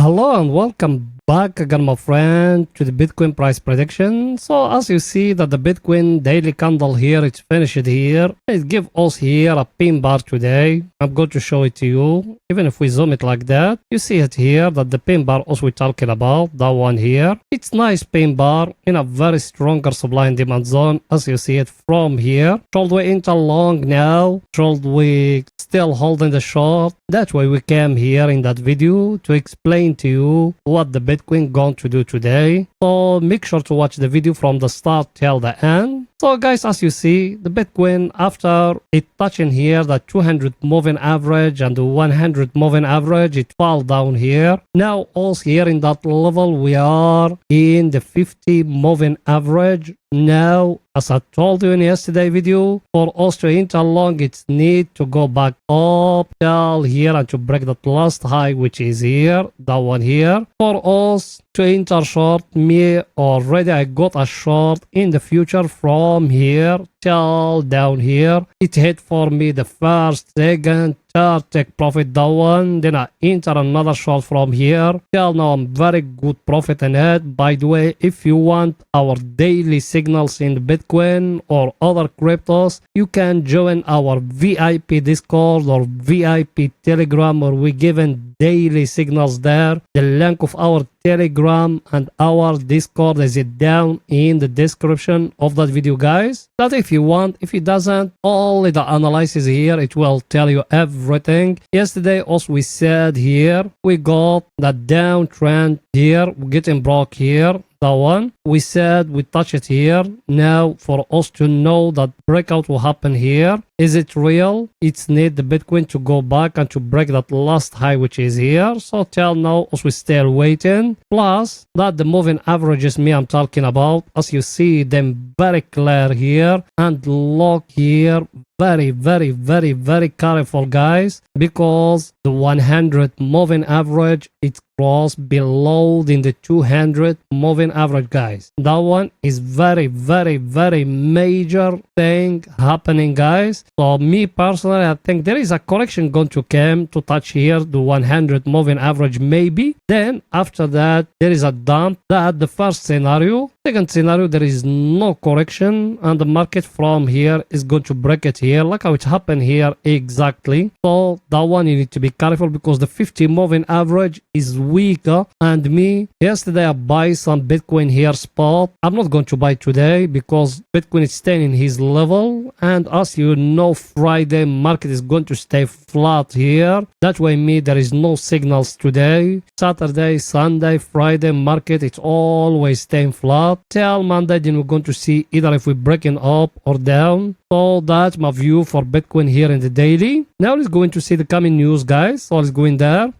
Hello and welcome back again, my friend, to the Bitcoin price prediction. So as you see that the Bitcoin daily candle here, it's finished here. It gives us here a pin bar today. I'm going to show it to you. Even if we zoom it like that, you see it here that the pin bar also we're talking about, that one here. It's nice pin bar in a very stronger supply and demand zone as you see it from here. Should we enter long now? Should we still holding the short? That's why we came here in that video to explain to you what the Bitcoin going to do today. So make sure to watch the video from the start till the end. So guys, as you see, the Bitcoin after it touching here the 200 moving average and the 100 moving average, it fall down here. Now also here in that level we are in the 50 moving average. Now, as I told you in yesterday video, for us to enter long, it's need to go back up till here and to break that last high, which is here, that one here. For us to enter short, me already I got a short in the future from here till down here. It hit for me the first, second, third take profit that one, then I enter another short from here till now. I'm very good profit in it. By the way, if you want our daily signals in Bitcoin or other cryptos, you can join our VIP Discord or VIP Telegram, where we given daily signals there. The link of our Telegram and our Discord is it down in the description of that video, guys. That if you want, if it doesn't, only the analysis here, it will tell you everything. Yesterday also we said here we got the downtrend here, getting broke here. That one we said we touch it here. Now for us to know that breakout will happen here, is it real? It's need the Bitcoin to go back and to break that last high, which is here. So till now also we still waiting. Plus that the moving averages me I'm talking about, as you see them very clear here, and look here, very careful, guys, because the 100 moving average it's crossed below in the 200 moving average, guys. That one is very major thing happening, guys. So me personally, I think there is a correction going to come to touch here the 100 moving average maybe. Then after that there is a dump. That the first scenario. Second scenario, there is no correction and the market from here is going to break it here, like how it happened here exactly. So that one you need to be careful because the 50 moving average is weaker. And me yesterday I buy some Bitcoin here spot. I'm not going to buy today because Bitcoin is staying in his level, and as you know, Friday market is going to stay flat here. That way me there is no signals today. Saturday, Sunday, Friday market it's always staying flat till Monday. Then we're going to see either if we're breaking up or down. So that's my view for Bitcoin here in the daily. Now let's go into see the coming news, guys. So let's go in there.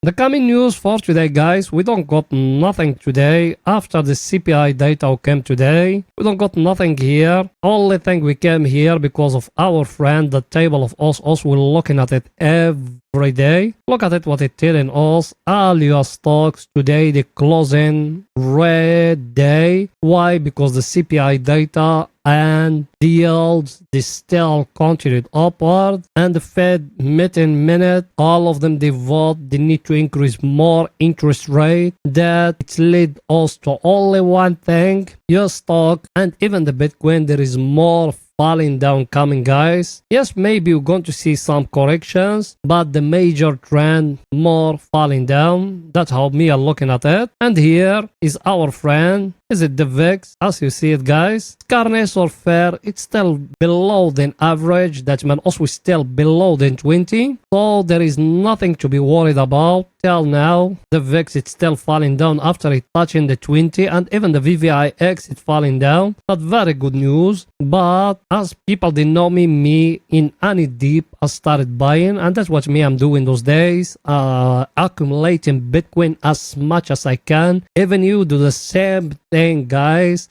The coming news for today, guys, we don't got nothing today. After the CPI data came today, we don't got nothing here. Only thing we came here because of our friend, the table of us we're looking at it every day. Look at it, what it telling us. All your stocks today, the closing red day. Why? Because the CPI data and the yields, they still continued upward, and the Fed meeting minute, all of them they vote they need to increase more interest rate. That it led us to only one thing: your stock and even the Bitcoin there is more falling down coming, guys. Yes, maybe we're going to see some corrections, but the major trend more falling down. That's how me are looking at it. And here is our friend. Is it the VIX? As you see it, guys, scarcity or fair, it's still below the average. That means also still below the 20. So there is nothing to be worried about. Till now, the VIX it's still falling down after it touching the 20, and even the VVIX it's falling down. That's very good news. But as people they know me in any deep, I started buying, and that's what me I'm doing those days. Accumulating Bitcoin as much as I can. Even you do the same thing, guys.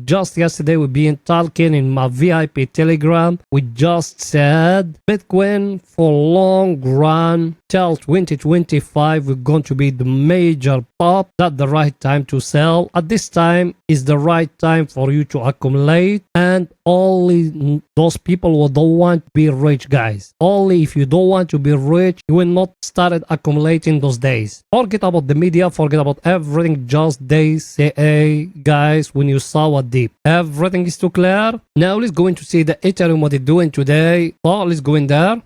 Just yesterday we've been talking in my VIP Telegram. We just said Bitcoin for long run till 2025 we're going to be the major top. That's the right time to sell. At this time is the right time for you to accumulate, and only those people who don't want to be rich, guys. Only if you don't want to be rich, you will not start accumulating those days. Forget about the media, forget about everything, just they say, guys, when you saw a dip. Everything is too clear. Now let's go into see the Ethereum, what it's doing today. So let's go in there.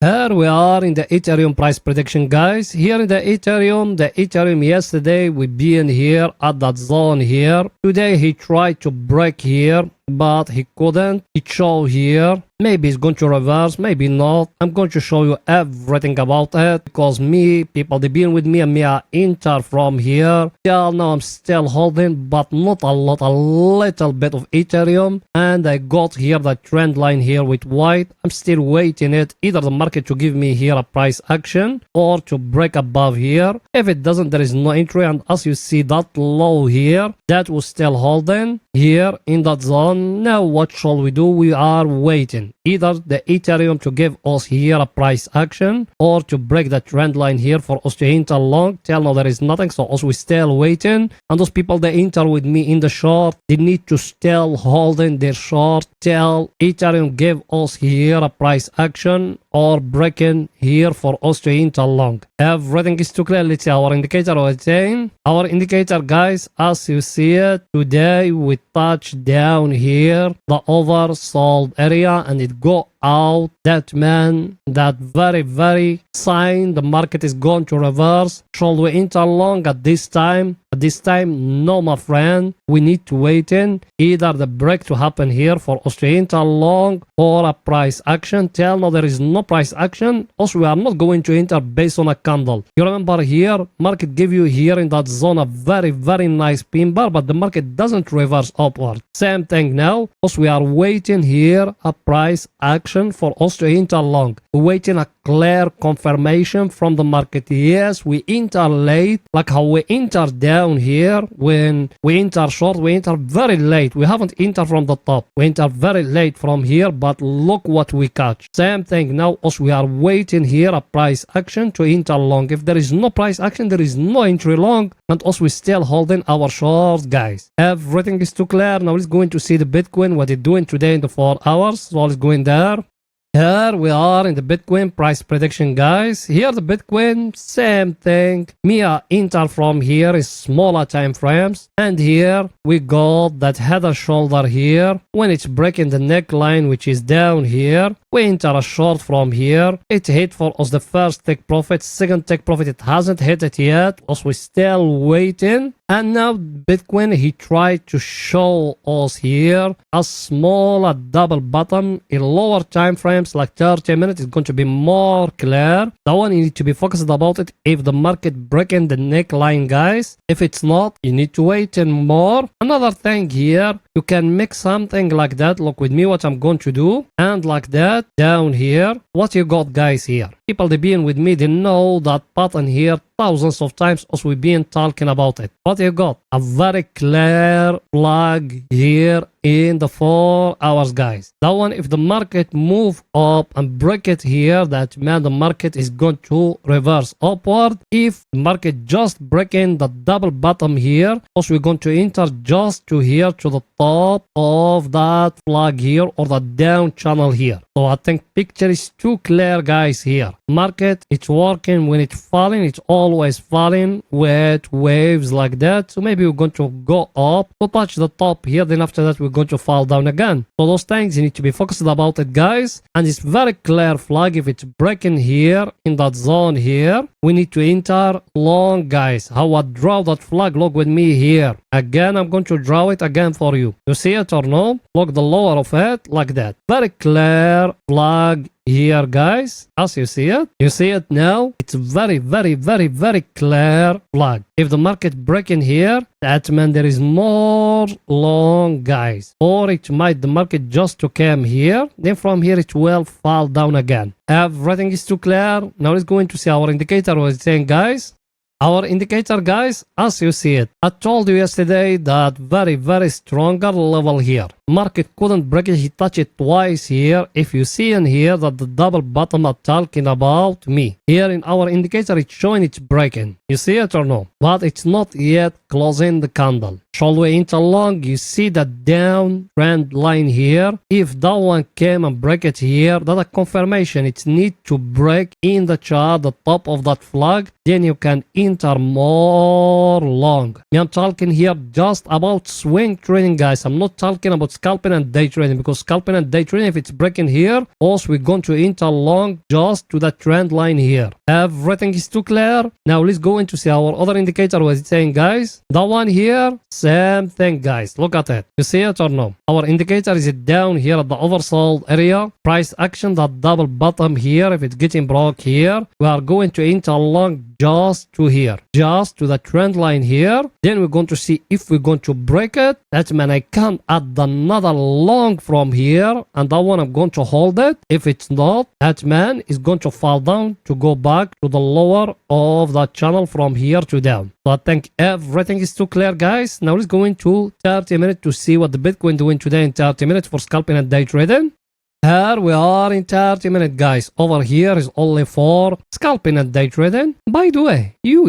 Here we are in the Ethereum price prediction, guys. Here in the Ethereum yesterday we been here at that zone here. Today he tried to break here, but he couldn't. He showed here. Maybe it's going to reverse, maybe not. I'm going to show you everything about it, because people they been with me, and me I enter from here. Till now I'm still holding, but not a lot, a little bit of Ethereum. And I got here the trend line here with white. I'm still waiting it, either the market to give me here a price action or to break above here. If it doesn't, there is no entry. And as you see that low here, that was still holding here in that zone. Now what shall we do? We are waiting either the Ethereum to give us here a price action or to break the trend line here for us to enter long. Till now there is nothing, so us we still waiting. And those people they enter with me in the short, they need to still holding their short till Ethereum give us here a price action or breaking here for us to enter long. Everything is too clear. Let's see our indicator was saying. Our indicator, guys, as you see it, today we touch down here the oversold area, and it go out. That man, that very sign the market is going to reverse. Shall we enter long at this time? At this time, no, my friend. We need to wait in either the break to happen here for us to enter long or a price action. Till now there is no price action. Also, we are not going to enter based on a candle. You remember here, market give you here in that zone a very nice pin bar, but the market doesn't reverse upward. Same thing now. Also, we are waiting here a price action for us to enter long. We're waiting a clear confirmation from the market. Yes, we enter late, like how we enter down here. When we enter short, we enter very late. We haven't entered from the top. We enter very late from here, but look what we catch. Same thing now. Also, we are waiting here a price action to enter long. If there is no price action, there is no entry long, and also we're still holding our short, guys. Everything is too clear. Now let's go into see the Bitcoin, what it's doing today in the 4 hours. So let's go in there. Here we are in the Bitcoin price prediction, guys. Here the Bitcoin, same thing. Mia enter from here is smaller time frames, and here we got that head and shoulder here. When it's breaking the neckline, which is down here, we enter a short from here. It hit for us the first take profit, second take profit. It hasn't hit it yet. Also, we're still waiting. And now Bitcoin, he tried to show us here a small double bottom in lower time frames, like 30 minutes. It's going to be more clear. That one you need to be focused about it. If the market breaking the neckline, guys, if it's not, you need to wait and more. Another thing here, you can make something like that. Look with me what I'm going to do, and like that down here. What you got, guys, here? People they been with me, they know that pattern here thousands of times as we've been talking about it. What you got? A very clear flag here in the 4 hours, guys. That one, if the market move up and break it here, that man, the market is going to reverse upward. If the market just breaking the double bottom here, also we're going to enter just to here to the top of that flag here, or the down channel here. So I think picture is too clear, guys. Here market, it's working. When it's falling, it's always falling with waves like that. So maybe we're going to go up to touch the top here, then after that we're going to fall down again. So those things you need to be focused about it, guys. And it's very clear flag. If it's breaking here in that zone here, we need to enter long, guys. How I draw that flag, look with me here again. I'm going to draw it again for you. You see it or no? Look the lower of it like that. Very clear flag here, guys. As you see it now. It's very clear flag. If the market breaking here, that means there is more long, guys. Or it might the market just to come here, then from here it will fall down again. Everything is too clear. Now let's go into see our indicator what it's saying, guys. Our indicator, guys, as you see it, I told you yesterday that very stronger level here. Market couldn't break it, he touched it twice here. If you see in here that the double bottom I'm talking about me. Here in our indicator it's showing it's breaking. You see it or no? But it's not yet closing the candle. Shall we enter long? You see the down trend line here. If that one came and break it here, that's a confirmation. It need to break in the chart, the top of that flag. Then you can enter more long. I'm talking here just about swing trading, guys. I'm not talking about scalping and day trading, because scalping and day trading, if it's breaking here, also we're going to enter long just to the trend line here. Everything is too clear. Now let's go into see our other indicator. What it's saying, guys. That one here, same thing, guys. Look at it. You see it or no? Our indicator is down here at the oversold area. Price action, that double bottom here. If it's getting broke here, we are going to enter long just to here, just to the trend line here. Then we're going to see if we're going to break it. That means I can add another long from here, and that one I'm going to hold it. If it's not, that man is going to fall down to go back to the lower of that channel from here to down. So I think everything is too clear, guys. Now let's go into 30 minutes to see what the Bitcoin doing today in 30 minutes for scalping and day trading. Here we are in 30 minutes, guys. Over here is only for scalping and day trading. By the way, you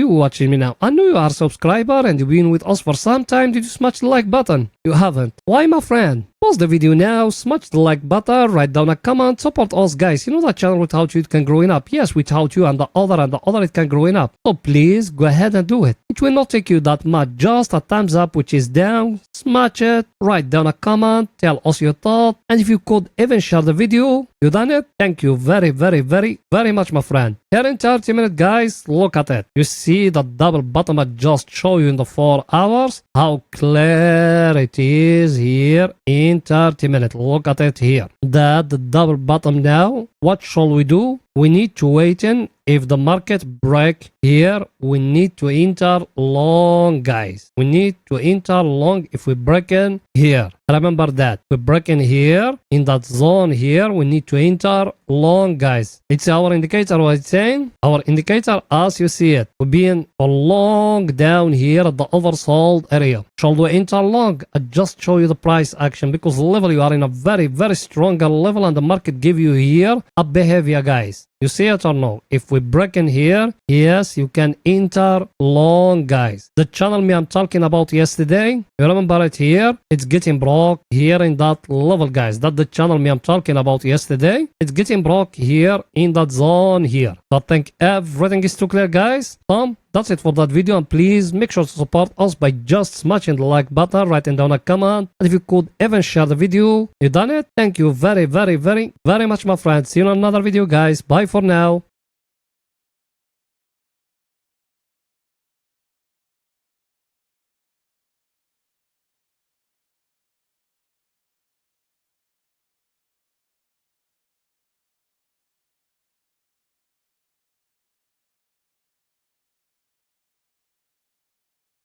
watching me now. I know you are a subscriber and you've been with us for some time. Did you smash the like button? You haven't. Why, my friend? Pause the video now, smash the like button, write down a comment, support us, guys. You know that channel without you it can growing up. Yes, without you and the other it can growing up. So please go ahead and do it. It will not take you that much. Just a thumbs up which is down, smash it, write down a comment, tell us your thought, and if you could even share the video, you done it. Thank you very much, my friend. Here in 30 minutes, guys, look at it. You see the double bottom I just show you in the 4 hours. How clear it is here in 30 minutes. Look at it here. That the double bottom now. What shall we do? We need to wait in. If the market break here, we need to enter long, guys. We need to enter long if we break in here. Remember that. We break in here, in that zone here, we need to enter long, guys. It's our indicator what it's saying. Our indicator, as you see it, we're being a long down here at the oversold area. Shall we enter long? I just show you the price action, because the level you are in a very stronger level, and the market give you here a behavior, guys. You see it or no? If we break in here, yes, you can enter long, guys. The channel me I'm talking about yesterday, you remember it here? It's getting broke here in that level, guys. That the channel me I'm talking about yesterday. It's getting broke here in that zone here. So I think everything is too clear, guys. That's it for that video, and please make sure to support us by just smashing the like button, writing down a comment, and if you could even share the video, you done it. Thank you very much, my friends. See you in another video, guys. Bye for now.